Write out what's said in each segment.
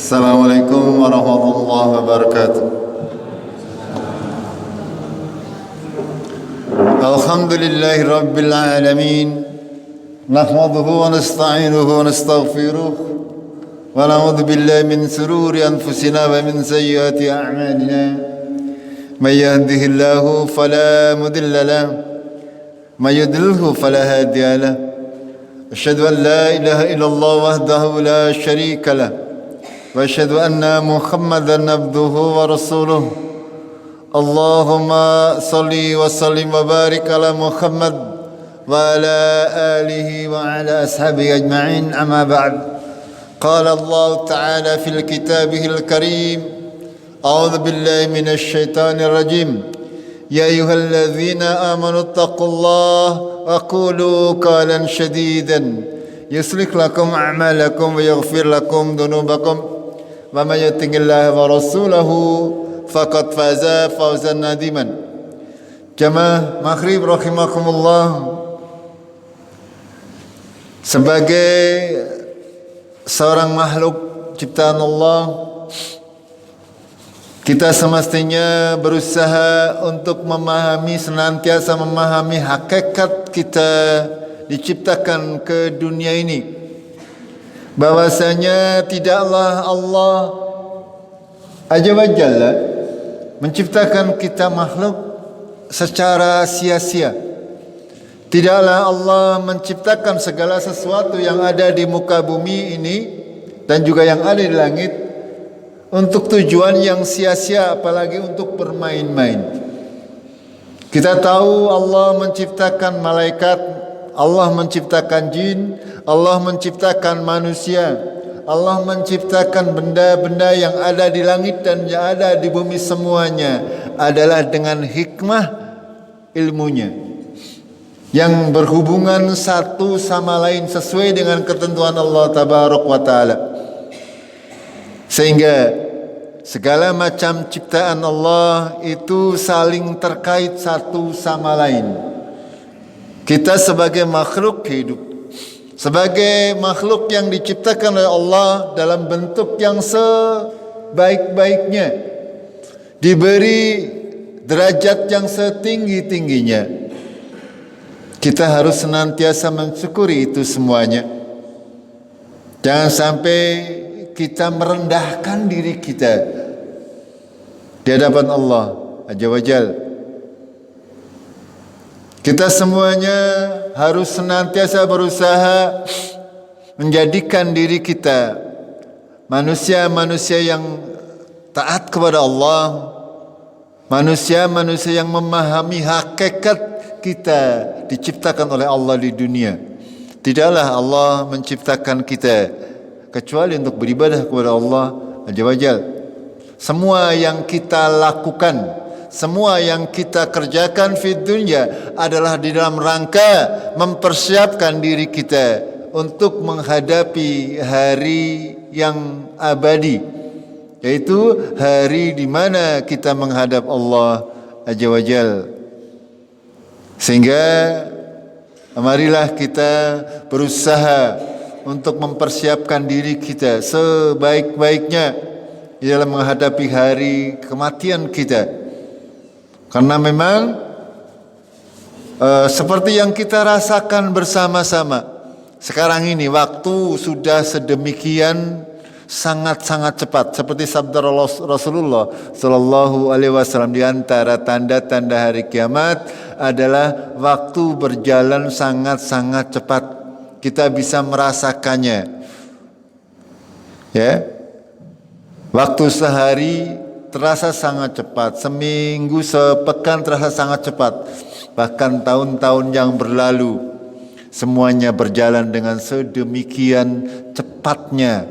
Assalamualaikum warahmatullahi wabarakatuh. Alhamdulillahi rabbil alamin. Nahmaduhu wa nasta'inuhu wa nastaghfiruh. Wa na'udzu billahi min shururi anfusina wa min sayyiati a'malina. May yahdihillahu fala mudilla lahu, may yudlilhu fala hadiya lahu. Asyhadu an la ilaha illallah wahdahu la syarika lahu. وأشهد أن محمدا عبده ورسوله اللهم صل وسلم وبارك على محمد وعلى آله وعلى أصحابه أجمعين أما بعد قال الله تعالى في كتابه الكريم أعوذ بالله من الشيطان الرجيم يا أيها الذين آمنوا اتقوا الله وقولوا قولا سديدا يصلح لكم أعمالكم ويغفر لكم ذنوبكم ومن يطع الله ورسوله فقد فاز فوزا عظيما. Jamaah Maghrib rahimakumullah. Sebagai seorang makhluk ciptaan Allah, kita semestinya berusaha untuk senantiasa memahami hakikat kita diciptakan ke dunia ini. Bahwasanya tidaklah Allah Azza wa Jalla menciptakan kita makhluk secara sia-sia. Tidaklah Allah menciptakan segala sesuatu yang ada di muka bumi ini dan juga yang ada di langit untuk tujuan yang sia-sia, apalagi untuk bermain-main. Kita tahu Allah menciptakan malaikat, Allah menciptakan jin, Allah menciptakan manusia, Allah menciptakan benda-benda yang ada di langit dan yang ada di bumi, semuanya adalah dengan hikmah ilmunya yang berhubungan satu sama lain sesuai dengan ketentuan Allah Tabaraka wa Ta'ala. Sehingga segala macam ciptaan Allah itu saling terkait satu sama lain. Kita sebagai makhluk hidup, sebagai makhluk yang diciptakan oleh Allah dalam bentuk yang sebaik-baiknya, diberi derajat yang setinggi-tingginya, kita harus senantiasa mensyukuri itu semuanya. Jangan sampai kita merendahkan diri kita di hadapan Allah Azza wa Jalla. Kita semuanya harus senantiasa berusaha menjadikan diri kita manusia-manusia yang taat kepada Allah, manusia-manusia yang memahami hakikat kita diciptakan oleh Allah di dunia. Tidaklah Allah menciptakan kita kecuali untuk beribadah kepada Allah Azza wa Jalla. Semua yang kita lakukan, semua yang kita kerjakan di dunia adalah di dalam rangka mempersiapkan diri kita untuk menghadapi hari yang abadi, yaitu hari di mana kita menghadap Allah Azza wa Jalla. Sehingga marilah kita berusaha untuk mempersiapkan diri kita sebaik-baiknya di dalam menghadapi hari kematian kita. Karena memang seperti yang kita rasakan bersama-sama sekarang ini, waktu sudah sedemikian sangat-sangat cepat. Seperti sabda Rasulullah Sallallahu Alaihi Wasallam, di antara tanda-tanda hari kiamat adalah waktu berjalan sangat-sangat cepat. Kita bisa merasakannya. Ya, waktu sehari terasa sangat cepat, seminggu, sepekan terasa sangat cepat. Bahkan tahun-tahun yang berlalu semuanya berjalan dengan sedemikian cepatnya.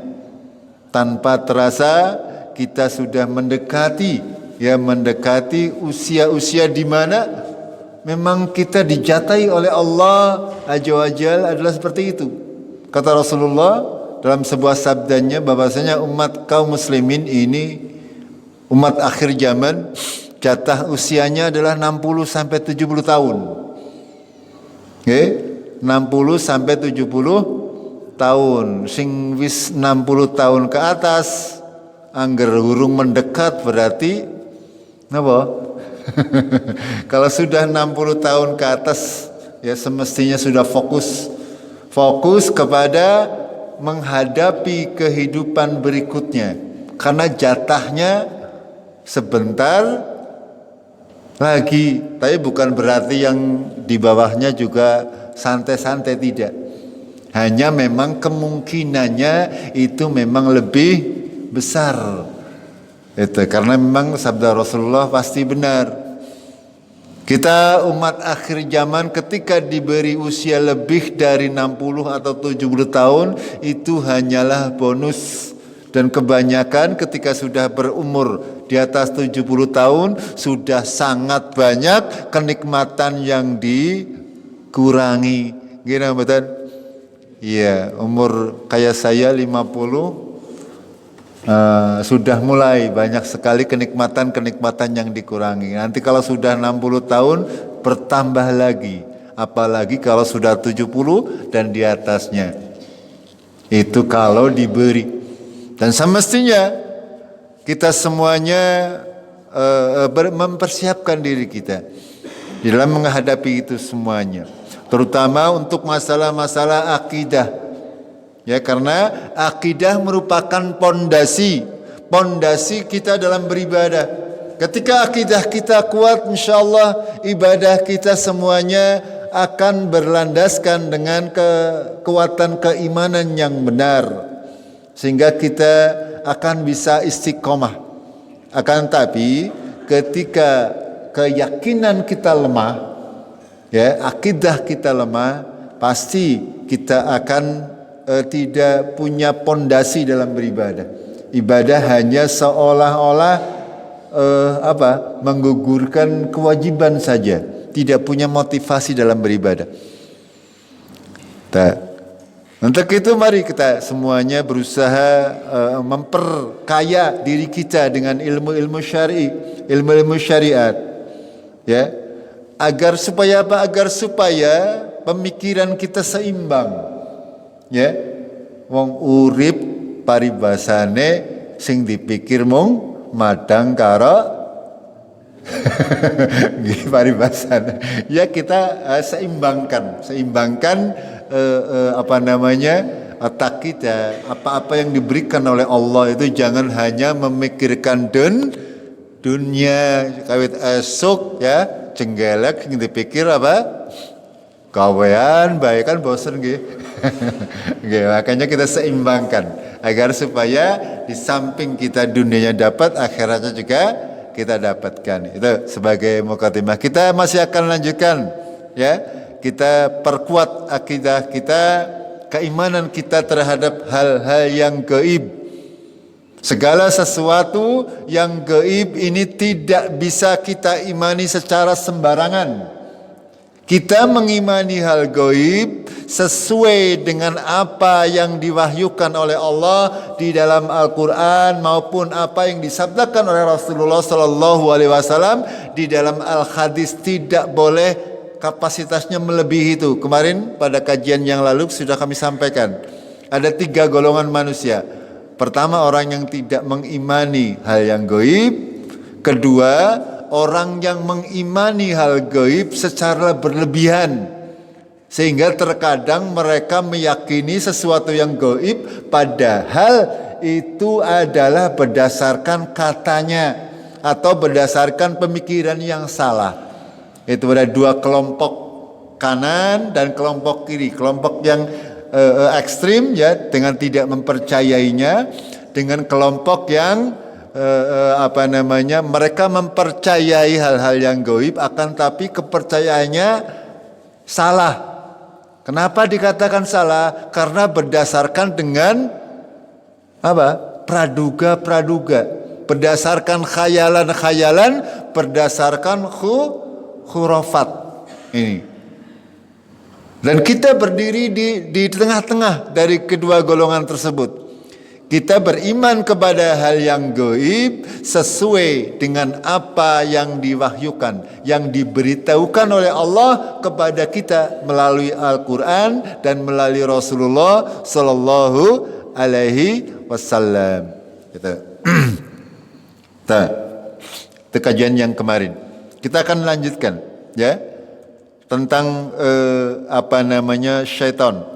Tanpa terasa kita sudah mendekati usia-usia di mana memang kita dijatai oleh Allah Azza wa Jalla adalah seperti itu. Kata Rasulullah dalam sebuah sabdanya bahwasanya umat kaum muslimin ini, umat akhir zaman, jatah usianya adalah 60 sampai 70 tahun. Oke, 60 sampai 70 tahun. Sing wis 60 tahun ke atas Angger hurung mendekat berarti apa? Kalau sudah 60 tahun ke atas ya semestinya sudah fokus kepada menghadapi kehidupan berikutnya. Karena jatahnya sebentar lagi. Tapi bukan berarti yang di bawahnya juga santai-santai, tidak. Hanya memang kemungkinannya itu memang lebih besar. Itu karena memang sabda Rasulullah pasti benar. Kita umat akhir zaman ketika diberi usia lebih dari 60 atau 70 tahun itu hanyalah bonus. Dan kebanyakan ketika sudah berumur di atas 70 tahun sudah sangat banyak kenikmatan yang dikurangi. Gini betul? Iya, umur kayak saya 50 sudah mulai banyak sekali kenikmatan yang dikurangi. Nanti kalau sudah 60 tahun bertambah lagi. Apalagi kalau sudah 70 dan di atasnya. Itu kalau diberi. Dan semestinya kita semuanya mempersiapkan diri kita di dalam menghadapi itu semuanya. Terutama untuk masalah-masalah akidah. Ya, karena akidah merupakan pondasi kita dalam beribadah. Ketika akidah kita kuat, insyaallah ibadah kita semuanya akan berlandaskan dengan kekuatan keimanan yang benar, sehingga kita akan bisa istiqomah. Akan tapi ketika keyakinan kita lemah, ya, akidah kita lemah, pasti kita akan tidak punya pondasi dalam beribadah. Ibadah hanya seolah-olah menggugurkan kewajiban saja, tidak punya motivasi dalam beribadah. Untuk itu mari kita semuanya berusaha memperkaya diri kita dengan ilmu-ilmu syar'i, ilmu-ilmu syariat, ya, agar supaya apa? Agar supaya pemikiran kita seimbang. Ya, wong urip paribasane sing dipikir mung madang karo nggih paribasane. Ya, kita seimbangkan otak kita, apa-apa yang diberikan oleh Allah itu jangan hanya memikirkan dunia kawit esok ya cenggelek sing dipikir apa? Gawean baik kan bosen nggih. Makanya kita seimbangkan agar supaya di samping kita dunianya dapat, akhiratnya juga kita dapatkan. Itu sebagai mukadimah. Kita masih akan lanjutkan, ya. Kita perkuat akidah kita, keimanan kita terhadap hal-hal yang gaib. Segala sesuatu yang gaib ini tidak bisa kita imani secara sembarangan. Kita mengimani hal gaib sesuai dengan apa yang diwahyukan oleh Allah di dalam Al-Quran maupun apa yang disabdakan oleh Rasulullah Sallallahu Alaihi Wasallam di dalam Al-Hadis. Tidak boleh kapasitasnya melebihi itu. Kemarin pada kajian yang lalu sudah kami sampaikan ada 3 golongan manusia. Pertama, orang yang tidak mengimani hal yang gaib. Kedua, orang yang mengimani hal gaib secara berlebihan, sehingga terkadang mereka meyakini sesuatu yang gaib padahal itu adalah berdasarkan katanya atau berdasarkan pemikiran yang salah. Itu ada 2 kelompok kanan dan kelompok kiri. Kelompok yang ekstrim ya dengan tidak mempercayainya, dengan kelompok yang mereka mempercayai hal-hal yang gaib akan tapi kepercayaannya salah. Kenapa dikatakan salah? Karena berdasarkan dengan praduga, berdasarkan khayalan, berdasarkan khurafat ini. Dan kita berdiri di tengah-tengah dari kedua golongan tersebut. Kita beriman kepada hal yang gaib sesuai dengan apa yang diwahyukan, yang diberitahukan oleh Allah kepada kita melalui Al-Quran dan melalui Rasulullah Sallallahu Alaihi Wasallam. Gitu. Itu kajian yang kemarin. Kita akan lanjutkan ya tentang syaitan.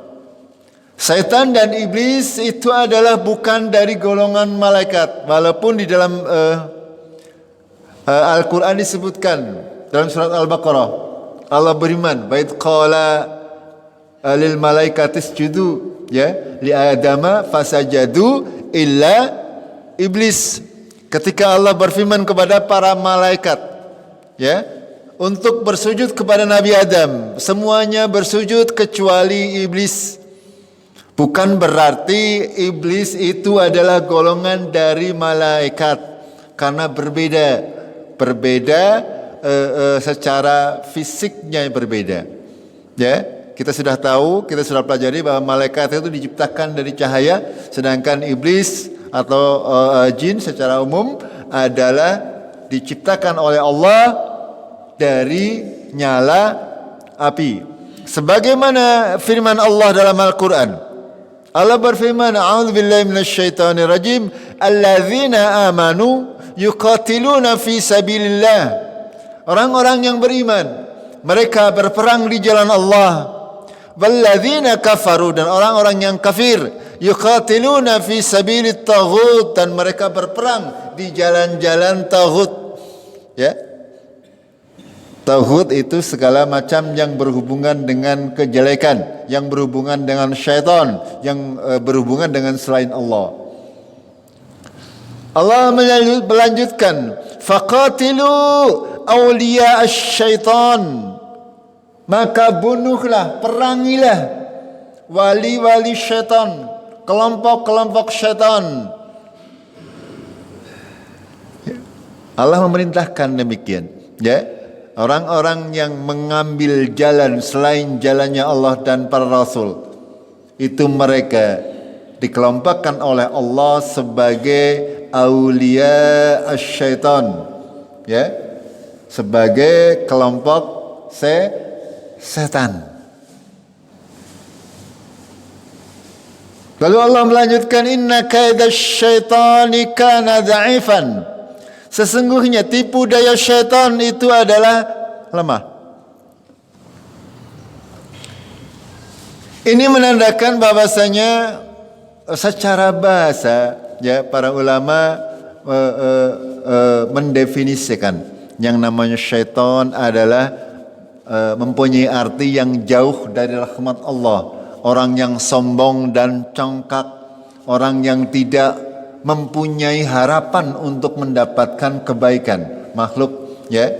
Syaitan dan iblis itu adalah bukan dari golongan malaikat, walaupun di dalam Al-Quran disebutkan dalam surat Al-Baqarah Allah beriman, "Bait qala lil malaikati isjudu ya li adama fasajadu illa iblis." Ketika Allah berfirman kepada para malaikat ya untuk bersujud kepada Nabi Adam, semuanya bersujud kecuali iblis. Bukan berarti iblis itu adalah golongan dari malaikat, karena berbeda secara fisiknya berbeda. Ya, kita sudah tahu, kita sudah pelajari bahwa malaikat itu diciptakan dari cahaya, sedangkan iblis atau jin secara umum adalah diciptakan oleh Allah dari nyala api. Sebagaimana firman Allah dalam Al-Quran, Allah berfirman, "A'udzubillahi minasyaitonir rajim, alladzina amanu yuqatiluna fi sabilillah." Orang-orang yang beriman, mereka berperang di jalan Allah. Walladzina kafaru, dan orang-orang yang kafir, yuqatiluna fi sabilit taghut, dan mereka berperang di jalan-jalan taghut. Ya. Taghut itu segala macam yang berhubungan dengan kejelekan, yang berhubungan dengan syaitan, yang berhubungan dengan selain Allah. Allah melanjutkan, "Faqatilu awliya asy-syaitan." Maka bunuhlah, perangilah wali-wali syaitan, kelompok-kelompok syaitan. Allah memerintahkan demikian, ya. Orang-orang yang mengambil jalan selain jalannya Allah dan para rasul, itu mereka dikelompokkan oleh Allah sebagai aulia asy-syaitan, ya, sebagai kelompok setan. Lalu Allah melanjutkan, "Inna kaidasy-syaitani kana dha'ifan." Sesungguhnya tipu daya syaitan itu adalah lemah. Ini menandakan bahwasanya secara bahasa, ya, para ulama mendefinisikan yang namanya syaitan adalah mempunyai arti yang jauh dari rahmat Allah. Orang yang sombong dan congkak, orang yang tidak mempunyai harapan untuk mendapatkan kebaikan makhluk, ya.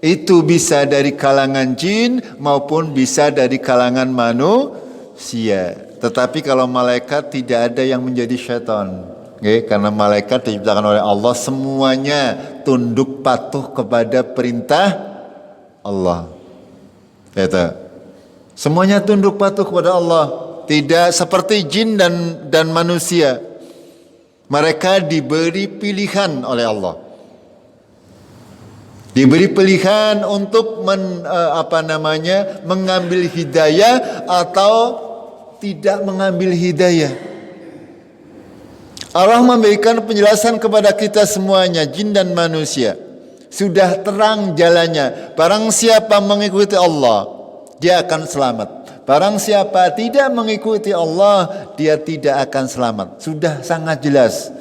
Itu bisa dari kalangan jin maupun bisa dari kalangan manusia. Tetapi kalau malaikat tidak ada yang menjadi syaitan, okay? Karena malaikat diciptakan oleh Allah, semuanya tunduk patuh kepada perintah Allah. Itu. Semuanya tunduk patuh kepada Allah, tidak seperti jin dan manusia. Mereka diberi pilihan oleh Allah. Diberi pilihan untuk mengambil hidayah atau tidak mengambil hidayah. Allah memberikan penjelasan kepada kita semuanya, jin dan manusia. Sudah terang jalannya. Barang siapa mengikuti Allah, dia akan selamat. Barang siapa tidak mengikuti Allah, dia tidak akan selamat. Sudah sangat jelas.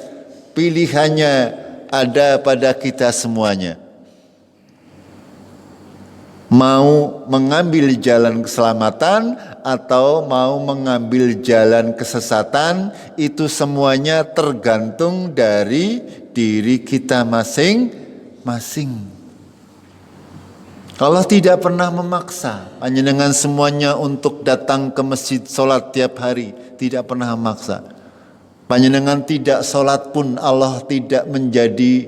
Pilihannya ada pada kita semuanya. Mau mengambil jalan keselamatan atau mau mengambil jalan kesesatan, itu semuanya tergantung dari diri kita masing-masing. Allah tidak pernah memaksa panjenengan semuanya untuk datang ke masjid solat tiap hari. Tidak pernah memaksa. Panjenengan tidak solat pun Allah tidak menjadi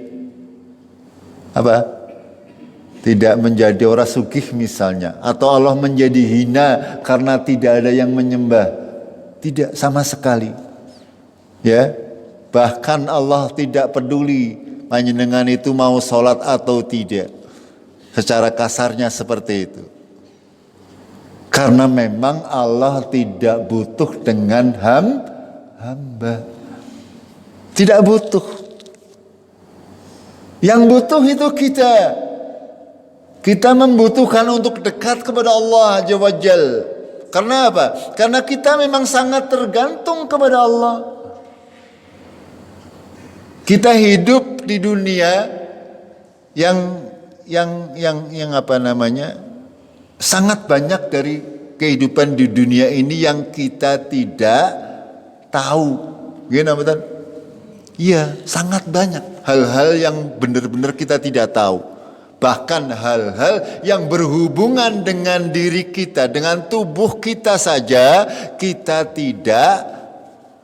tidak menjadi orang sugih misalnya. Atau Allah menjadi hina karena tidak ada yang menyembah. Tidak, sama sekali. Ya, bahkan Allah tidak peduli panjenengan itu mau solat atau tidak. Secara kasarnya seperti itu. Karena memang Allah tidak butuh dengan hamba. Tidak butuh. Yang butuh itu kita. Kita membutuhkan untuk dekat kepada Allah Azza wa Jal. Karena apa? Karena kita memang sangat tergantung kepada Allah. Kita hidup di dunia yang apa namanya? Sangat banyak dari kehidupan di dunia ini yang kita tidak tahu. Gimana betul? Iya, sangat banyak hal-hal yang benar-benar kita tidak tahu. Bahkan hal-hal yang berhubungan dengan diri kita, dengan tubuh kita saja, kita tidak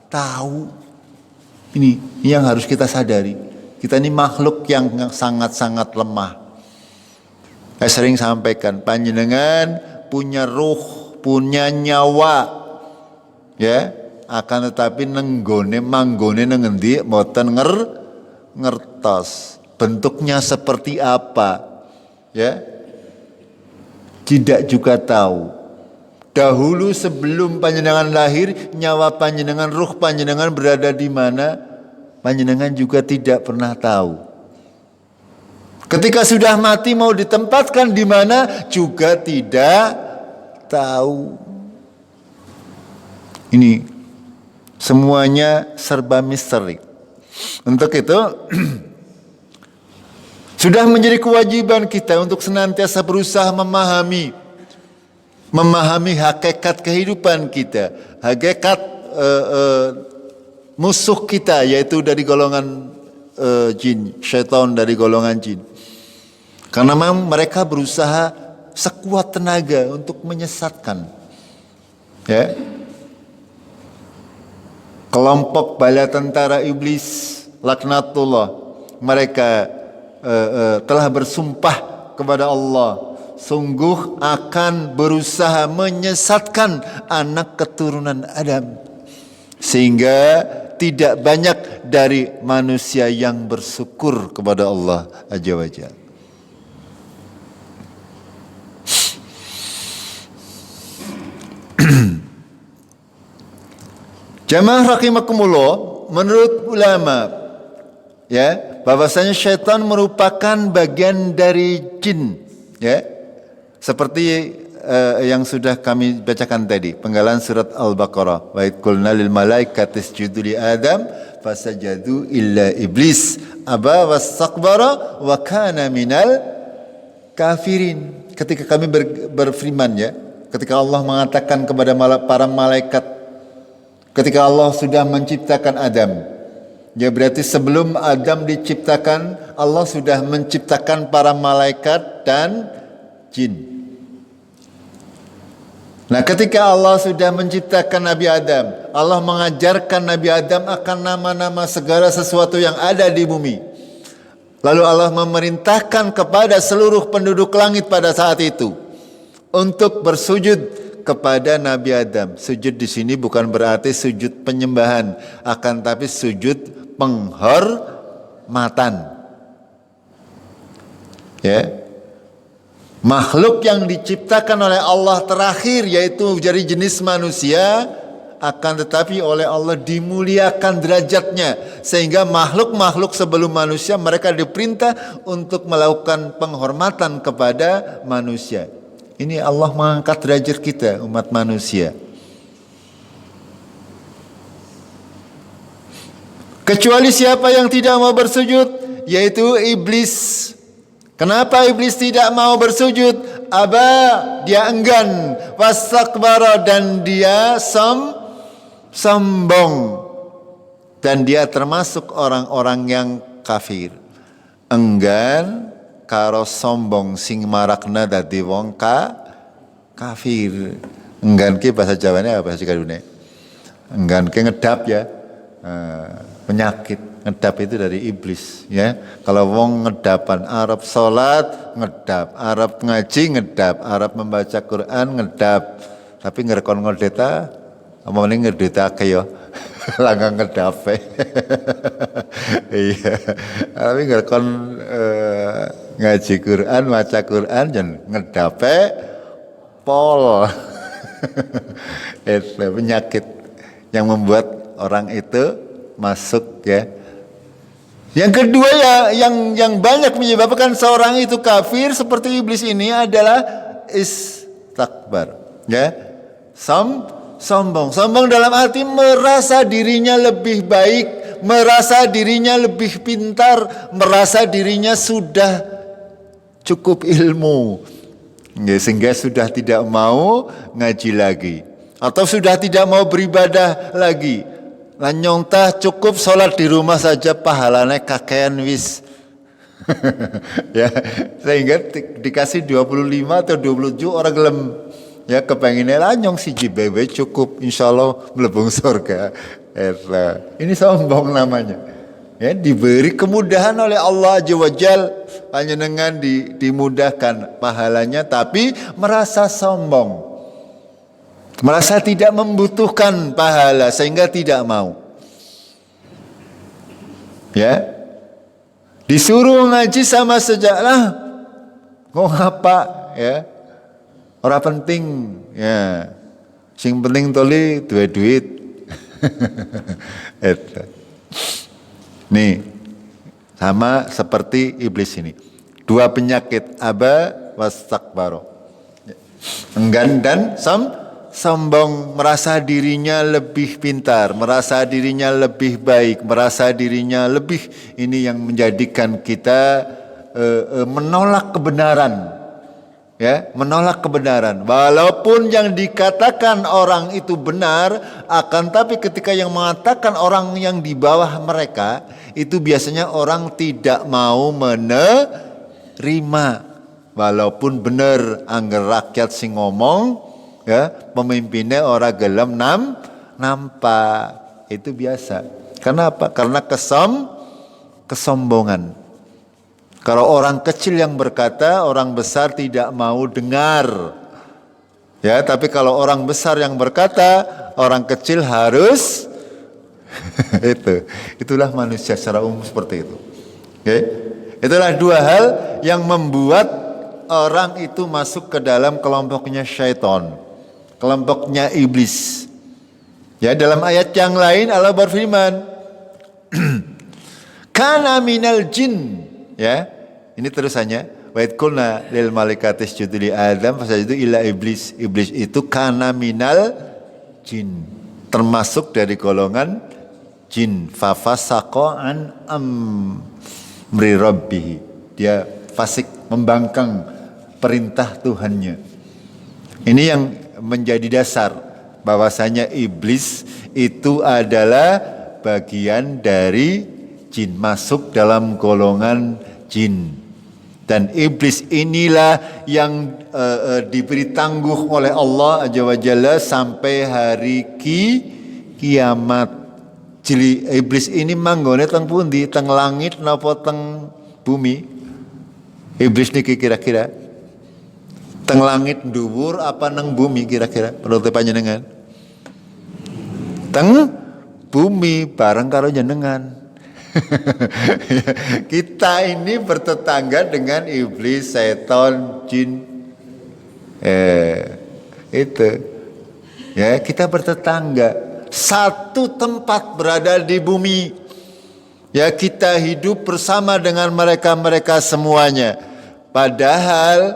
tahu. Ini yang harus kita sadari. Kita ini makhluk yang sangat-sangat lemah. Saya sering sampaikan, panjenengan punya ruh, punya nyawa. Ya, akan tetapi manggone nengendi mboten ngertos. Bentuknya seperti apa? Ya, tidak juga tahu. Dahulu sebelum panjenengan lahir, nyawa panjenengan, ruh panjenengan berada di mana? Panjenengan juga tidak pernah tahu. Ketika sudah mati mau ditempatkan di mana juga tidak tahu. Ini semuanya serba misteri. Untuk itu sudah menjadi kewajiban kita untuk senantiasa berusaha memahami hakikat kehidupan kita, hakikat musuh kita, yaitu dari golongan jin, syaitan dari golongan jin. Karena memang mereka berusaha sekuat tenaga untuk menyesatkan. Ya. Kelompok bala tentara iblis laknatullah, mereka telah bersumpah kepada Allah, sungguh akan berusaha menyesatkan anak keturunan Adam, sehingga tidak banyak dari manusia yang bersyukur kepada Allah Azza wa Jalla. Jamaah rahimakumullah, menurut ulama, ya, bahwasanya syaitan merupakan bagian dari jin, ya, seperti yang sudah kami bacakan tadi, penggalan surat Al-Baqarah. Wa id qulna lil malaikati isjudu li Adam fasajadu illa iblis aba wastakbara wa kana minal kafirin. Ketika kami berfirman, ya, ketika Allah mengatakan kepada para malaikat, ketika Allah sudah menciptakan Adam, ya berarti sebelum Adam diciptakan, Allah sudah menciptakan para malaikat dan jin. Nah, ketika Allah sudah menciptakan Nabi Adam, Allah mengajarkan Nabi Adam akan nama-nama segala sesuatu yang ada di bumi. Lalu Allah memerintahkan kepada seluruh penduduk langit pada saat itu untuk bersujud kepada Nabi Adam. Sujud di sini bukan berarti sujud penyembahan, akan tapi sujud penghormatan. Ya. Makhluk yang diciptakan oleh Allah terakhir, yaitu dari jenis manusia, akan tetapi oleh Allah dimuliakan derajatnya, sehingga makhluk-makhluk sebelum manusia mereka diperintah untuk melakukan penghormatan kepada manusia. Ini Allah mengangkat derajat kita, umat manusia. Kecuali siapa yang tidak mau bersujud, yaitu iblis. Kenapa iblis tidak mau bersujud? Aba, dia enggan. Wastakbara, dan dia sombong. Dan dia termasuk orang-orang yang kafir. Enggan karo sombong sing marakna dadi wong kafir. Enggan ki bahasa Jawane apa sih kadune? Enggan ki ngedap, ya. Penyakit ngedap itu dari iblis, ya. Kalau wong ngedapan, Arab salat ngedap, Arab ngaji ngedap, Arab membaca Quran ngedap, tapi ngerekon ngedeta apa mending ngedeta kaya langgang ngedape. Iya. Tapi ngerekon ngaji Quran, baca Quran dan ngedape pol. Itu penyakit yang membuat orang itu masuk, ya, Yang kedua ya, yang banyak menyebabkan seorang itu kafir seperti iblis ini adalah istakbar. Ya, sombong. Sombong dalam arti merasa dirinya lebih baik, merasa dirinya lebih pintar, merasa dirinya sudah cukup ilmu. Ya, sehingga sudah tidak mau ngaji lagi, atau sudah tidak mau beribadah lagi. Lanyong tah cukup sholat di rumah saja pahalanya kakean wis. Ya, sehingga dikasih 25 atau 27 orang gelem. Ya, kepenginnya lanyong si JBW cukup, insya Allah melebung surga. Ini sombong namanya. Ya, diberi kemudahan oleh Allah Azza wa Jal, hanya dengan dimudahkan pahalanya, tapi merasa sombong. Merasa tidak membutuhkan pahala sehingga tidak mau. Ya, disuruh ngaji sama sejarah, kok ngapa ya? Orang penting ya. Sing penting toli duit. Nih, sama seperti iblis ini. Dua penyakit, aba wastakbaro. Enggan dan sombong, merasa dirinya lebih pintar, merasa dirinya lebih baik, merasa dirinya lebih, ini yang menjadikan kita menolak kebenaran. Ya, menolak kebenaran. Walaupun yang dikatakan orang itu benar, akan tapi ketika yang mengatakan orang yang di bawah mereka, itu biasanya orang tidak mau menerima. Walaupun benar angger rakyat sing ngomong, ya, pemimpinnya orang gelem nampak, itu biasa. Kenapa? Karena kesombongan. Kalau orang kecil yang berkata, orang besar tidak mau dengar. Ya, tapi kalau orang besar yang berkata, orang kecil harus itulah manusia secara umum seperti itu. Oke? Itulah dua hal yang membuat orang itu masuk ke dalam kelompoknya syaitan, kelompoknya iblis. Ya, dalam ayat yang lain Allah berfirman, kana minal jin. Ya, ini terusannya. Wa id qulna lil malaikati isjudu li Adam fasajadu illa iblis. Iblis itu kana minal jin, termasuk dari golongan jin. Fafasaqa an amri rabbih. Dia fasik, membangkang perintah Tuhannya. Ini yang menjadi dasar bahwasanya iblis itu adalah bagian dari jin, masuk dalam golongan jin. Dan iblis inilah yang diberi tangguh oleh Allah Azza wa Jalla sampai hari kiamat. Jadi iblis ini manggone teng pundi? Teng langit napa teng bumi? Iblis niki kira-kira teng langit dhuwur apa neng bumi kira-kira? Menurut panjenengan? Teng bumi bareng karo jenengan. Kita ini bertetangga dengan iblis, setan, jin. Itu. Ya, kita bertetangga. Satu tempat berada di bumi. Ya, kita hidup bersama dengan mereka-mereka semuanya. Padahal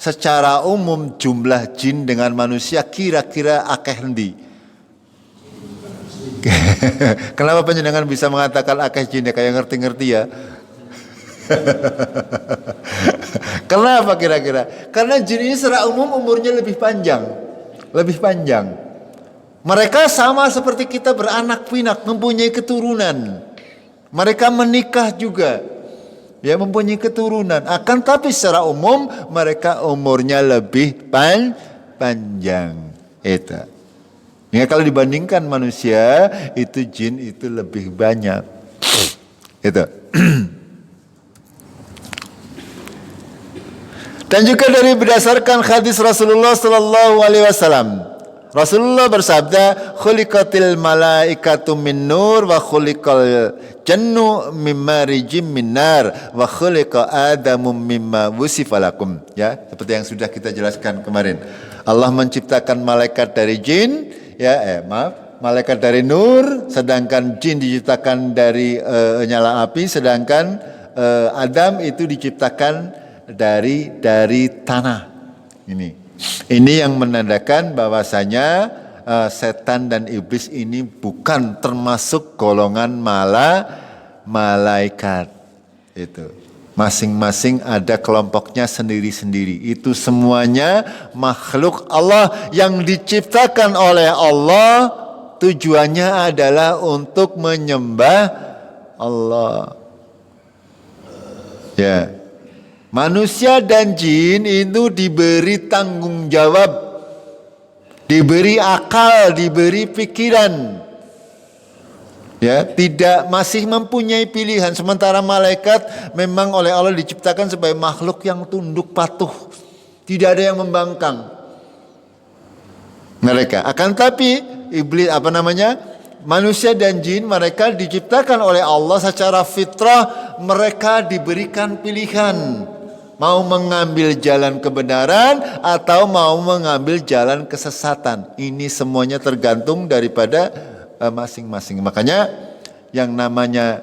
secara umum jumlah jin dengan manusia kira-kira akeh endi? Kenapa panjenengan bisa mengatakan akeh jin ya, kayak ngerti-ngerti ya? Kenapa kira-kira? Karena jin ini secara umum umurnya lebih panjang. Lebih panjang. Mereka sama seperti kita, beranak pinak, mempunyai keturunan. Mereka menikah juga. Ya, mempunyai keturunan. Akan tapi secara umum mereka umurnya lebih panjang. Itu. Ya, kalau dibandingkan manusia, itu jin itu lebih banyak. Itu. Dan juga dari berdasarkan hadis Rasulullah sallallahu alaihi wasallam. Rasulullah bersabda, khuliqatil malaikatu min nur wa khuliqal jannu mimma rijim min nar wa khuliqa adamu mimma wusifa lakum. Ya, seperti yang sudah kita jelaskan kemarin. Allah menciptakan malaikat dari jin, ya, malaikat dari nur, sedangkan jin diciptakan dari nyala api, sedangkan Adam itu diciptakan dari tanah. Ini yang menandakan bahwasanya setan dan iblis ini bukan termasuk golongan malaikat. Itu masing-masing ada kelompoknya sendiri-sendiri. Itu semuanya makhluk Allah yang diciptakan oleh Allah, tujuannya adalah untuk menyembah Allah. Ya. Manusia dan jin itu diberi tanggung jawab, diberi akal, diberi pikiran. Ya, tidak masih mempunyai pilihan. Sementara malaikat memang oleh Allah diciptakan sebagai makhluk yang tunduk patuh, tidak ada yang membangkang mereka. Akan tapi iblis manusia dan jin, mereka diciptakan oleh Allah secara fitrah, mereka diberikan pilihan. Mau mengambil jalan kebenaran atau mau mengambil jalan kesesatan. Ini semuanya tergantung daripada masing-masing. Makanya yang namanya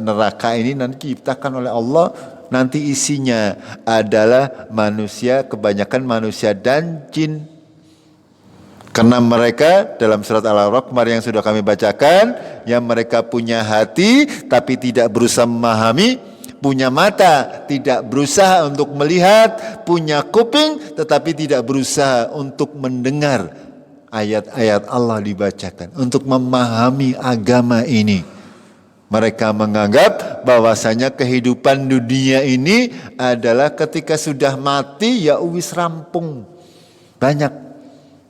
neraka ini nanti diciptakan oleh Allah, nanti isinya adalah manusia, kebanyakan manusia dan jin. Karena mereka dalam surat Al-A'raf kemarin yang sudah kami bacakan, yang mereka punya hati tapi tidak berusaha memahami, punya mata tidak berusaha untuk melihat, punya kuping tetapi tidak berusaha untuk mendengar ayat-ayat Allah dibacakan, untuk memahami agama ini. Mereka menganggap bahwasanya kehidupan dunia ini adalah ketika sudah mati ya wis rampung. Banyak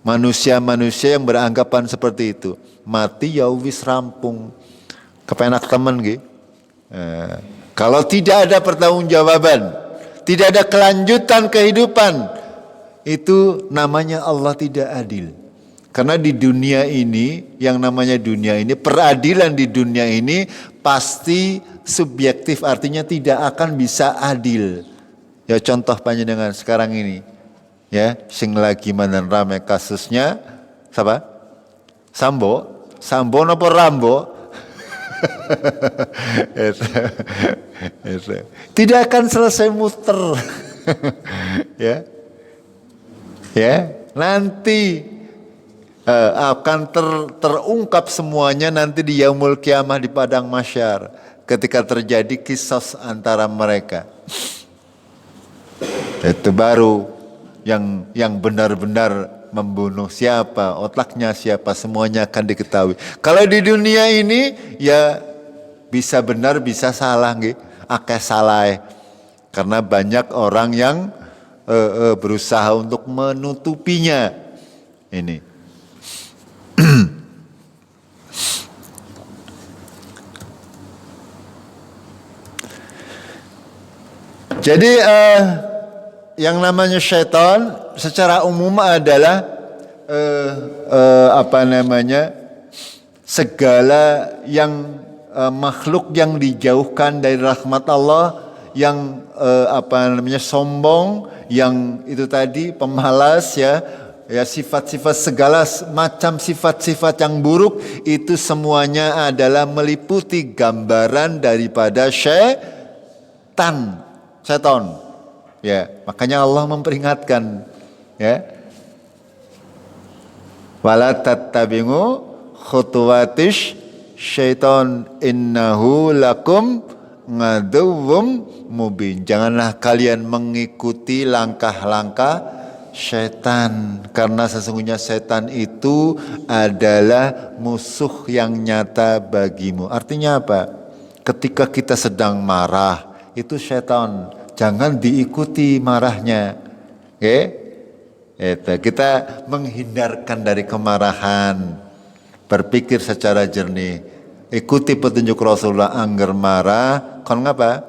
manusia-manusia yang beranggapan seperti itu. Mati ya wis rampung. Kepenak temen gitu. Kalau tidak ada pertanggungjawaban, tidak ada kelanjutan kehidupan, itu namanya Allah tidak adil. Karena di dunia ini, yang namanya dunia ini, peradilan di dunia ini pasti subjektif, artinya tidak akan bisa adil. Ya contoh panjenengan sekarang ini, ya sing lagi manan rame kasusnya, siapa? Sambo nopo Rambo? Itu. Tidak akan selesai muter. Ya, nanti akan terungkap semuanya nanti di yaumul kiamah di padang mahsyar, ketika terjadi kisos antara mereka. Itu baru yang benar-benar membunuh siapa, otaknya siapa, semuanya akan diketahui. Kalau di dunia ini ya bisa benar bisa salah nggih, akeh salah. Karena banyak orang yang berusaha untuk menutupinya. Ini. Jadi yang namanya syaitan secara umum adalah segala yang makhluk yang dijauhkan dari rahmat Allah, yang sombong, yang itu tadi pemalas, ya sifat-sifat, segala macam sifat-sifat yang buruk, itu semuanya adalah meliputi gambaran daripada setan. Ya, makanya Allah memperingatkan, ya. Wala tattabi'u khutuwatish syaiton innahu lakum ngaduwwum mubin. Janganlah kalian mengikuti langkah-langkah syaitan, karena sesungguhnya syaitan itu adalah musuh yang nyata bagimu. Artinya apa? Ketika kita sedang marah, itu syaitan, jangan diikuti marahnya. Oke? Itu kita menghindarkan dari kemarahan, berpikir secara jernih, ikuti petunjuk Rasulullah. Angger marah kon ngapa?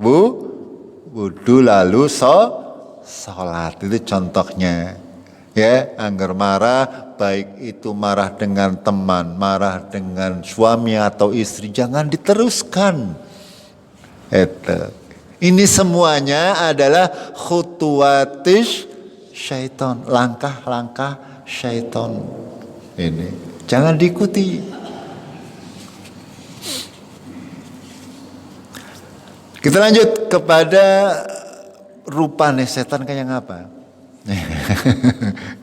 Wudu lalu sholat. Itu contohnya. Ya, angger marah, baik itu marah dengan teman, marah dengan suami atau istri, jangan diteruskan. Itu. Ini semuanya adalah khutuwatish syaiton, langkah-langkah syaiton. Ini. Jangan diikuti. Kita lanjut kepada rupane setan kayak apa.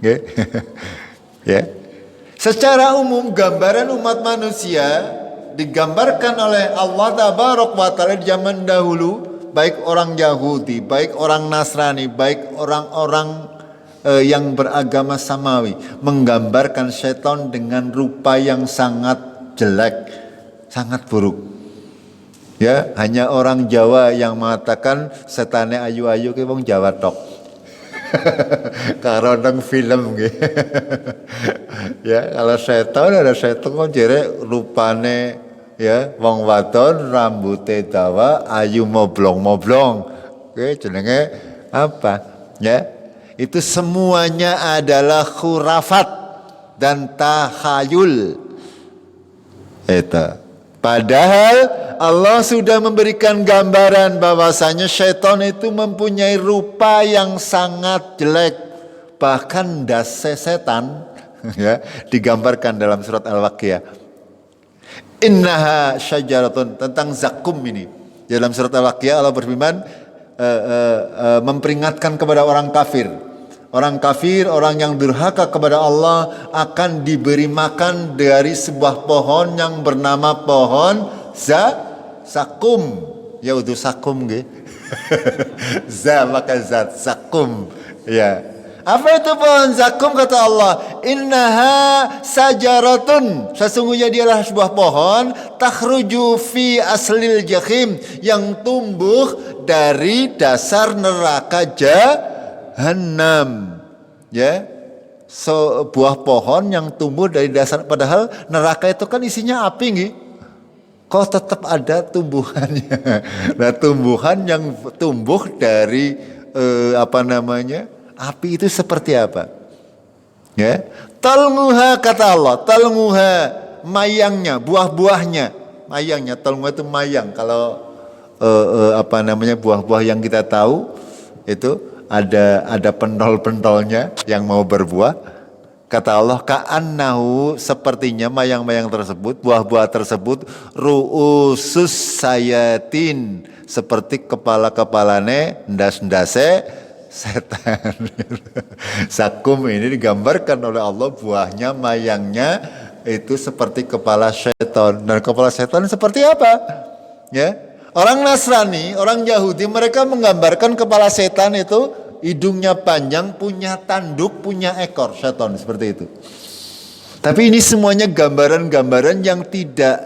Okay. Ya. Secara umum gambaran umat manusia digambarkan oleh Allah Tabaraka wa Ta'ala di zaman dahulu, baik orang Yahudi, baik orang Nasrani, baik orang-orang yang beragama samawi, menggambarkan setan dengan rupa yang sangat jelek, sangat buruk. Ya, hanya orang Jawa yang mengatakan setane ayu-ayu ke wong Jawa tok. Karo nang film gitu. Ya, kalau setan ada setan kok jere rupane ya wong wadon rambute dawa ayu moblong-moblong. Oke, jenenge apa? Ya. Itu semuanya adalah khurafat dan takhayul. Itu. Padahal Allah sudah memberikan gambaran bahwasanya syaitan itu mempunyai rupa yang sangat jelek. Bahkan dase setan ya, digambarkan dalam surat Al-Waqiah. Innaha syajaratun, tentang zakum ini. Dalam surat Al-Waqiah Allah berfirman memperingatkan kepada orang kafir. Orang kafir, orang yang durhaka kepada Allah akan diberi makan dari sebuah pohon yang bernama pohon zakum. Ya udah sakum gitu. Maka zat zakum. Ya. Apa itu pohon zakum kata Allah? Innaha sajaratun. Sesungguhnya dia adalah sebuah pohon takhruju fi aslil jahim, yang tumbuh dari dasar neraka Jahannam. Ya, sebuah pohon yang tumbuh dari dasar, padahal neraka itu kan isinya api nggih. Kok tetap ada tumbuhannya. Nah, tumbuhan yang tumbuh dari api itu seperti apa? Ya, talmuha kata Allah, talmuha mayangnya, buah-buahnya, mayangnya, talmuha itu mayang. Kalau buah-buah yang kita tahu itu ada pentol-pentolnya yang mau berbuah. Kata Allah, ka'annahu, sepertinya mayang-mayang tersebut, buah-buah tersebut, ru'usus sayatin, seperti kepala-kepalane ndas-ndase setan. Sakum ini digambarkan oleh Allah, buahnya, mayangnya itu seperti kepala setan. Dan kepala setan seperti apa? Ya. Orang Nasrani, orang Yahudi, mereka menggambarkan kepala setan itu hidungnya panjang, punya tanduk, punya ekor, setan seperti itu. Tapi ini semuanya gambaran-gambaran yang tidak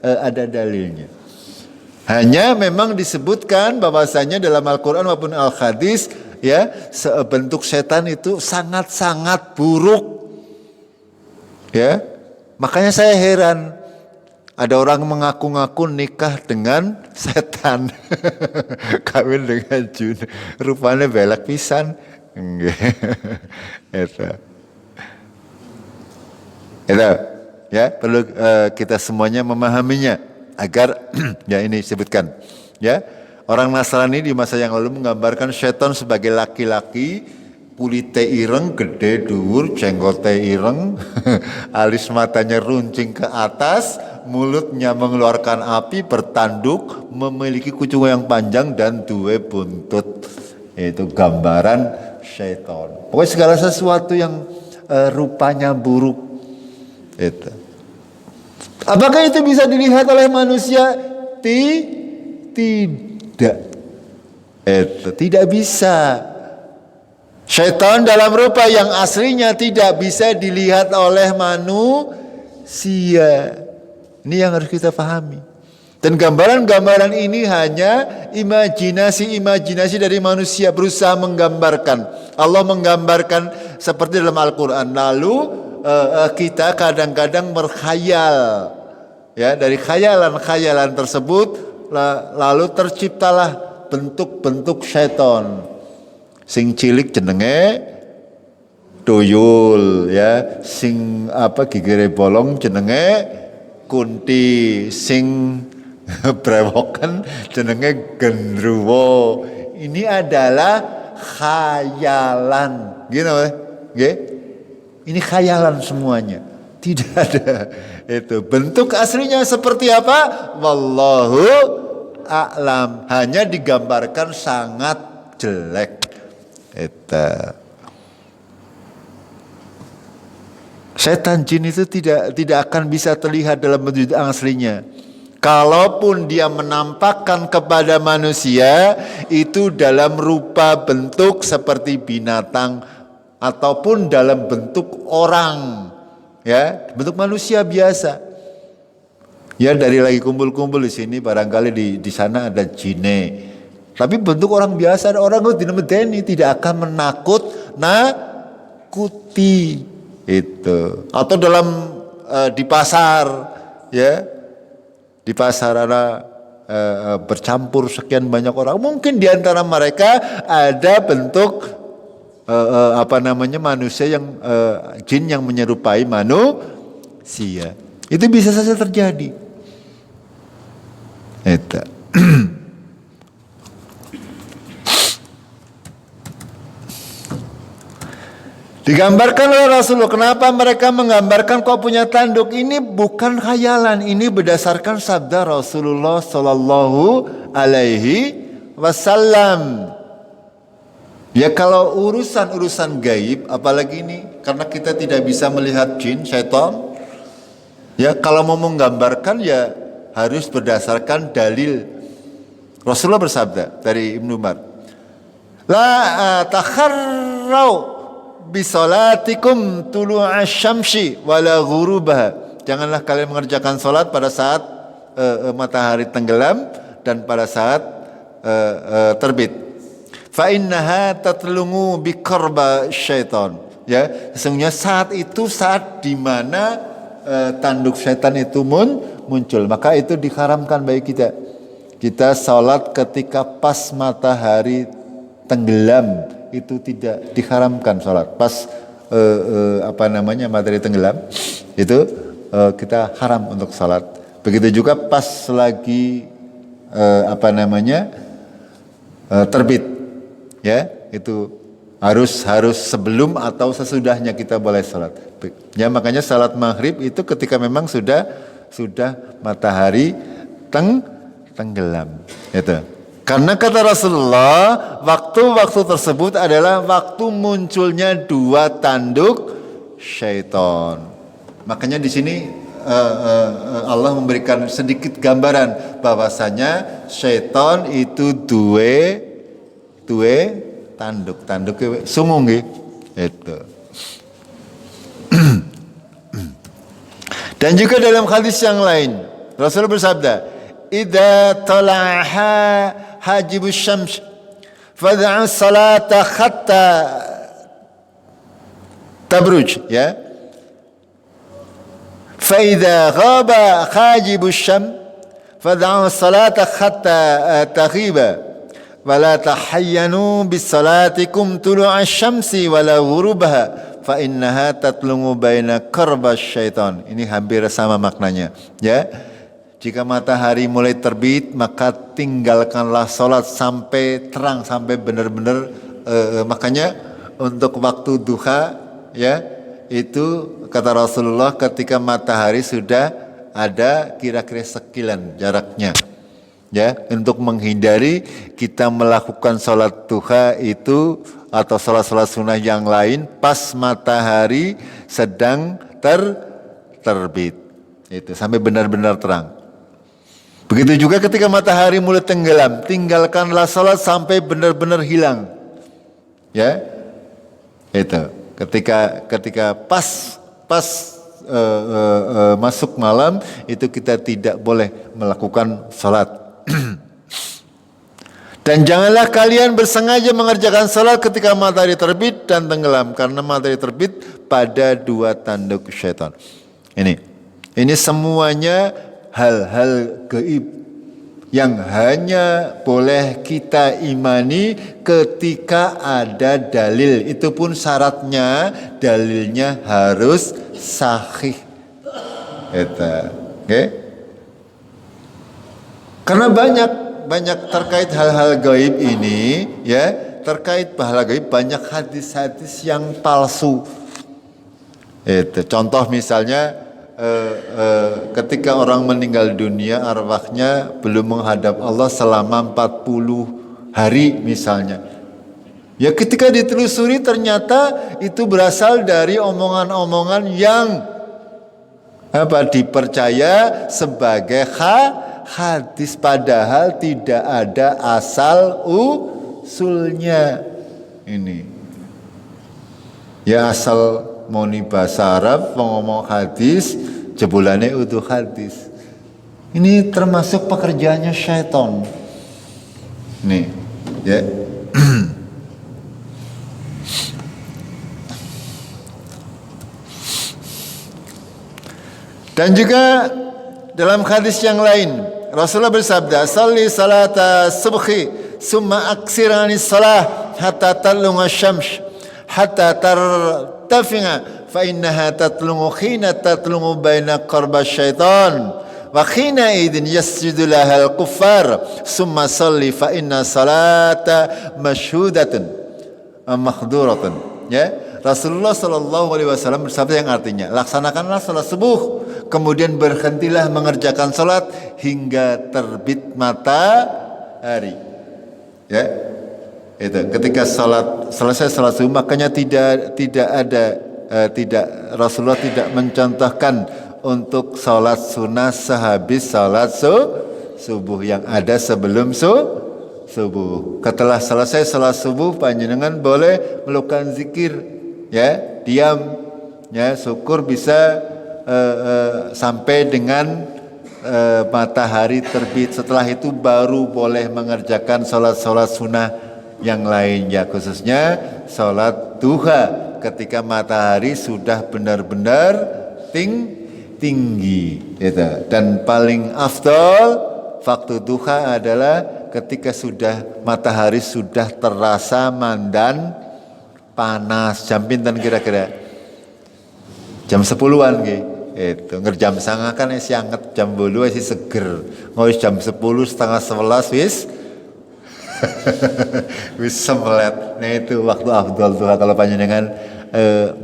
ada dalilnya. Hanya memang disebutkan bahwasanya dalam Al-Quran maupun Al-Hadis, ya, bentuk setan itu sangat-sangat buruk. Ya, makanya saya heran. Ada orang mengaku-ngaku nikah dengan setan. Kawin dengan jin. Rupanya belak pisan. Itu. Ya, perlu kita semuanya memahaminya agar ya ini disebutkan. Ya, orang Nasrani di masa yang lalu menggambarkan setan sebagai laki-laki, kulite ireng, gede, dhuwur, jenggote ireng, alis matanya runcing ke atas, mulutnya mengeluarkan api, bertanduk, memiliki kucing yang panjang dan duwe buntut. Itu gambaran syaitan. Pokoknya segala sesuatu yang rupanya buruk. Itu. Apakah itu bisa dilihat oleh manusia? Tidak. Itu tidak bisa. Syaitan dalam rupa yang aslinya tidak bisa dilihat oleh manusia. Ini yang harus kita pahami. Dan gambaran-gambaran ini hanya imajinasi dari manusia berusaha menggambarkan. Allah menggambarkan seperti dalam Al-Quran. Lalu kita kadang-kadang berkhayal. Ya, dari khayalan-khayalan tersebut lalu terciptalah bentuk-bentuk syaitan. Sing cilik jenenge tuyul, ya, sing gigire bolong jenenge kunti, sing brewokan jenenge gendruwo. Ini adalah khayalan, gitu nggih? Ini khayalan semuanya. Tidak ada. Itu bentuk aslinya seperti apa? Wallahu a'lam. Hanya digambarkan sangat jelek. Itu. Setan jin itu tidak akan bisa terlihat dalam bentuk aslinya. Kalaupun dia menampakkan kepada manusia itu dalam rupa bentuk seperti binatang ataupun dalam bentuk orang, ya, bentuk manusia biasa. Ya, dari lagi kumpul-kumpul di sini barangkali di sana ada jine. Tapi bentuk orang biasa, ada orang itu tidak akan nakuti itu. Atau dalam di pasar, ya. Di pasar ada bercampur sekian banyak orang. Mungkin di antara mereka ada bentuk manusia yang jin yang menyerupai manusia. Itu bisa saja terjadi. Itu. Digambarkan oleh Rasulullah. Kenapa mereka menggambarkan kau punya tanduk? Ini bukan khayalan. Ini berdasarkan sabda Rasulullah Sallallahu Alaihi Wasallam. Ya, kalau urusan gaib, apalagi ini, karena kita tidak bisa melihat jin, syaitan. Ya, kalau mau menggambarkan ya harus berdasarkan dalil. Rasulullah bersabda dari Ibnu Umar, la takharrau bisolatikum tulu'a syamsi wala ghurubaha. Janganlah kalian mengerjakan solat pada saat matahari tenggelam dan pada saat terbit. Fa innaha tatlungu bi qarba syaitan. Ya, sesungguhnya saat itu saat di mana tanduk syaitan itu muncul. Maka itu diharamkan bagi kita. Kita salat ketika pas matahari tenggelam. Itu tidak diharamkan sholat pas matahari tenggelam, itu kita haram untuk sholat. Begitu juga pas lagi terbit, ya, itu harus sebelum atau sesudahnya kita boleh sholat. Ya, makanya sholat maghrib itu ketika memang sudah matahari tenggelam, itu. Karena kata Rasulullah, waktu-waktu tersebut adalah waktu munculnya dua tanduk syaitan. Makanya di sini Allah memberikan sedikit gambaran bahwasanya syaitan itu dua tanduk sungguh itu. Dan juga dalam hadis yang lain Rasul bersabda, idza talaha hajibus syams fad'a salata hatta tabruj, ya. Fa idza ghaba hajibus syams fad'a salata hatta taghiba wa la tahayyanu bis salatikum tulu'a syamsi wa la ghurubaha fa innaha tatlungu baina qarbas syaitan. Ini hampir sama maknanya, ya. Jika matahari mulai terbit, maka tinggalkanlah sholat sampai terang, sampai benar-benar. Makanya untuk waktu duha, ya, itu kata Rasulullah ketika matahari sudah ada kira-kira sekilan jaraknya, ya, untuk menghindari kita melakukan sholat duha itu atau sholat-sholat sunnah yang lain pas matahari sedang terbit, itu sampai benar-benar terang. Begitu juga ketika matahari mulai tenggelam, tinggalkanlah salat sampai benar-benar hilang. Ya. Itu. Ketika pas masuk malam itu kita tidak boleh melakukan salat. Dan janganlah kalian bersengaja mengerjakan salat ketika matahari terbit dan tenggelam, karena matahari terbit pada dua tanduk syaitan. Ini semuanya hal-hal gaib yang hanya boleh kita imani ketika ada dalil. Itu pun syaratnya dalilnya harus sahih. Okay? Karena banyak terkait hal-hal gaib ini, ya, terkait hal gaib banyak hadis-hadis yang palsu. Itu contoh misalnya ketika orang meninggal dunia arwahnya belum menghadap Allah selama 40 hari misalnya. Ya ketika ditelusuri ternyata itu berasal dari omongan-omongan yang dipercaya sebagai hadis, padahal tidak ada asal usulnya. Ini ya asal moni bahasa Arab ngomong hadis jebulane utuh hadis. Ini termasuk pekerjaannya syaitan. Nih ya. Dan juga dalam hadis yang lain Rasulullah bersabda, "Shalli salata subhi summa aksir anis salah hatta talunga syams hatta tartafi'a fa innaha tatlungu khina tatlungu baina qarba syaitan wa khina idin yasjudu lahal kuffar summa salli fa inna salata masyhudatun makhduratun." Ya, Rasulullah Shallallahu Alaihi Wasallam bersabda yang artinya, laksanakanlah salat subuh, kemudian berhentilah mengerjakan salat hingga terbit matahari. Ya, itu ketika selesai salat subuh, makanya Rasulullah tidak mencontohkan untuk salat sunnah sehabis salat subuh yang ada sebelum subuh. Setelah selesai salat subuh, panjenengan boleh melakukan zikir, ya, diam, ya, syukur bisa sampai dengan matahari terbit. Setelah itu baru boleh mengerjakan salat sunnah yang lain, ya, khususnya salat duha ketika matahari sudah benar-benar tinggi, gitu. Dan paling afdal waktu duha adalah ketika matahari sudah terasa mandan panas. Jam pinten kira-kira? Jam 10-an nggih. Itu ngerjam sanga kan isi anget, jam 8 isi seger. Ngawis jam 10 setengah 11 wis semelet. Nah itu waktu afdal duha kalau panjenengan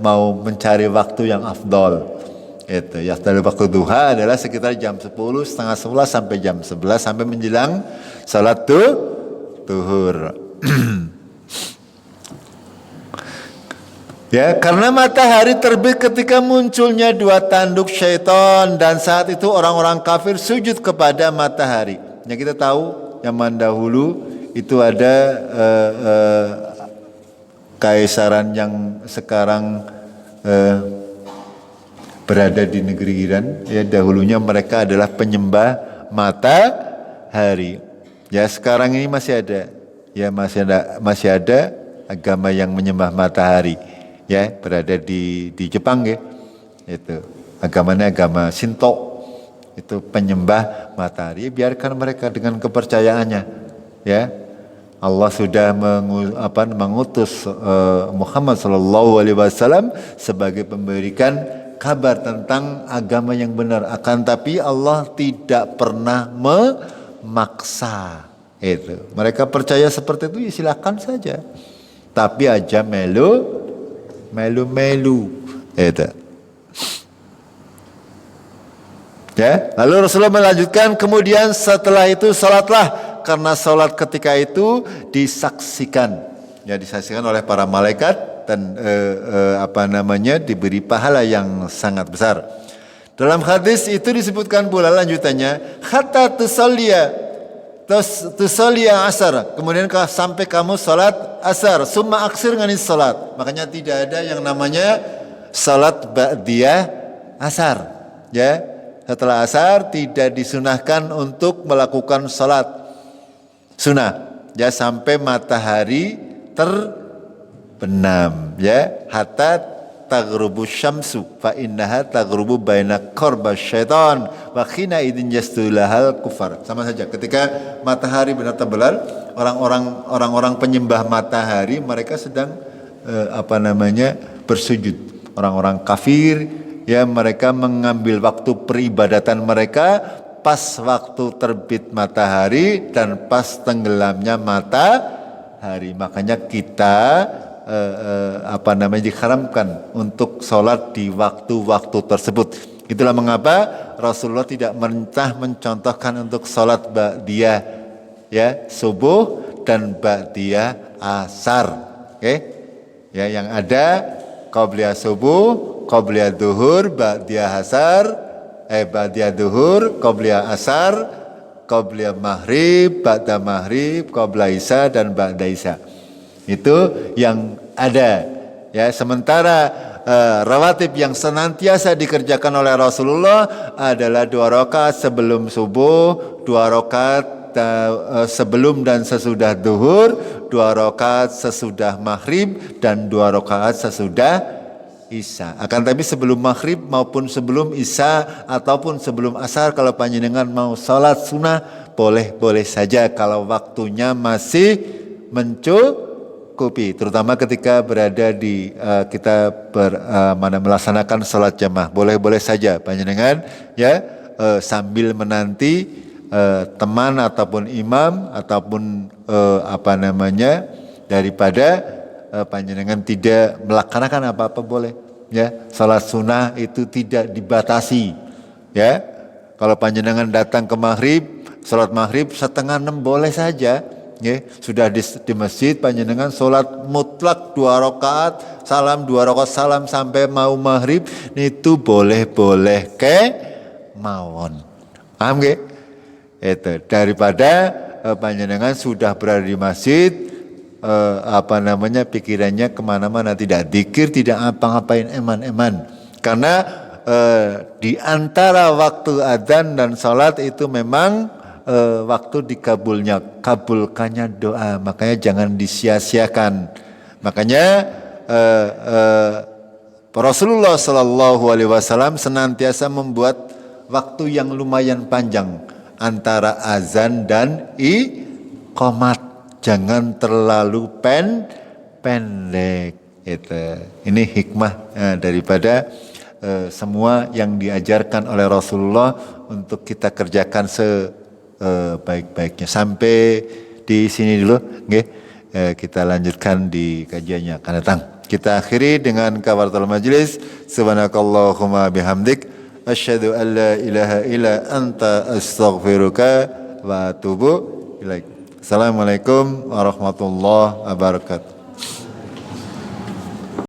mau mencari waktu yang afdal. Itu ya, dari waktu duha adalah sekitar jam 10, setengah 11 sampai jam 11 sampai menjelang salat duhur. Ya, karena matahari terbit ketika munculnya dua tanduk syaitan, dan saat itu orang-orang kafir sujud kepada matahari. Ya, kita tahu zaman dahulu itu ada kaisaran yang sekarang berada di negeri Iran. Ya, dahulunya mereka adalah penyembah matahari. Ya, sekarang ini masih ada. Ya, masih ada agama yang menyembah matahari. Ya, berada di Jepang, ya. Itu agamanya agama Shinto. Itu penyembah matahari. Biarkan mereka dengan kepercayaannya. Ya. Allah sudah mengutus Muhammad sallallahu alaihi wasallam sebagai pemberikan kabar tentang agama yang benar. Akan tapi Allah tidak pernah memaksa. Itu. Mereka percaya seperti itu, ya silakan saja. Tapi aja melu. Itu. Ya, lalu Rasulullah melanjutkan, kemudian setelah itu salatlah, karena salat ketika itu disaksikan. Ya, disaksikan oleh para malaikat dan diberi pahala yang sangat besar. Dalam hadis itu disebutkan pula lanjutannya, hatta tusalliya asar, kemudian sampai kamu salat asar, summa aksir nganis salat. Makanya tidak ada yang namanya salat ba'diyah asar. Ya, setelah asar tidak disunahkan untuk melakukan salat sunnah. Ya, sampai matahari terbenam, ya, hatta taghrubu syamsu fa innaha taghrubu baina qarba syaitan wa khina idin yastulahal kufar. Sama saja, ketika matahari benar terbelar, orang-orang penyembah matahari mereka sedang bersujud. Orang-orang kafir, ya, mereka mengambil waktu peribadatan mereka pas waktu terbit matahari dan pas tenggelamnya matahari. Makanya kita diharamkan untuk sholat di waktu-waktu tersebut. Itulah mengapa Rasulullah tidak mencontohkan untuk sholat ba'diyah ya subuh dan ba'diyah asar. Oke? Ya, yang ada qabliyah subuh, qabliyah duhur, ba'diyah asar, ba'diyah duhur, qabliyah asar, qabliyah maghrib, ba'da maghrib, qabla isya dan ba'da isya. Itu yang ada. Ya, sementara rawatib yang senantiasa dikerjakan oleh Rasulullah adalah 2 rakaat sebelum subuh, 2 rakaat sebelum dan sesudah duhur, 2 rakaat sesudah maghrib, dan 2 rakaat sesudah isya. Akan tapi sebelum maghrib maupun sebelum isya ataupun sebelum asar, kalau panjenengan mau sholat sunnah, boleh saja kalau waktunya masih mencukupi, terutama ketika berada di kita melaksanakan sholat jamaah. Boleh saja panjenengan ya sambil menanti teman ataupun imam ataupun daripada panjenengan tidak melaksanakan apa-apa boleh ya. Salat sunnah itu tidak dibatasi ya. Kalau panjenengan datang ke maghrib, salat maghrib 5:30 boleh saja ya. Sudah di masjid panjenengan salat mutlak 2 rakaat salam, 2 rakaat salam sampai mau maghrib, itu boleh ke mawon. Paham nggih? Itu daripada panjenengan sudah berada di masjid pikirannya kemana-mana, tidak dzikir, tidak apa-ngapain eman-eman. Karena di antara waktu adzan dan salat itu memang waktu kabulkannya doa, makanya jangan disia-siakan. Makanya Rasulullah SAW senantiasa membuat waktu yang lumayan panjang antara azan dan iqamat, jangan terlalu pendek. Ini hikmah daripada semua yang diajarkan oleh Rasulullah untuk kita kerjakan sebaik-baiknya. Sampai di sini dulu, nggih. Kita lanjutkan di kajiannya akan datang. Kita akhiri dengan kafaratul majlis. Subhanakallahumma bihamdik, asyhadu an la ilaha illa anta astaghfiruka wa atubu ilaik. Assalamualaikum warahmatullahi wabarakatuh.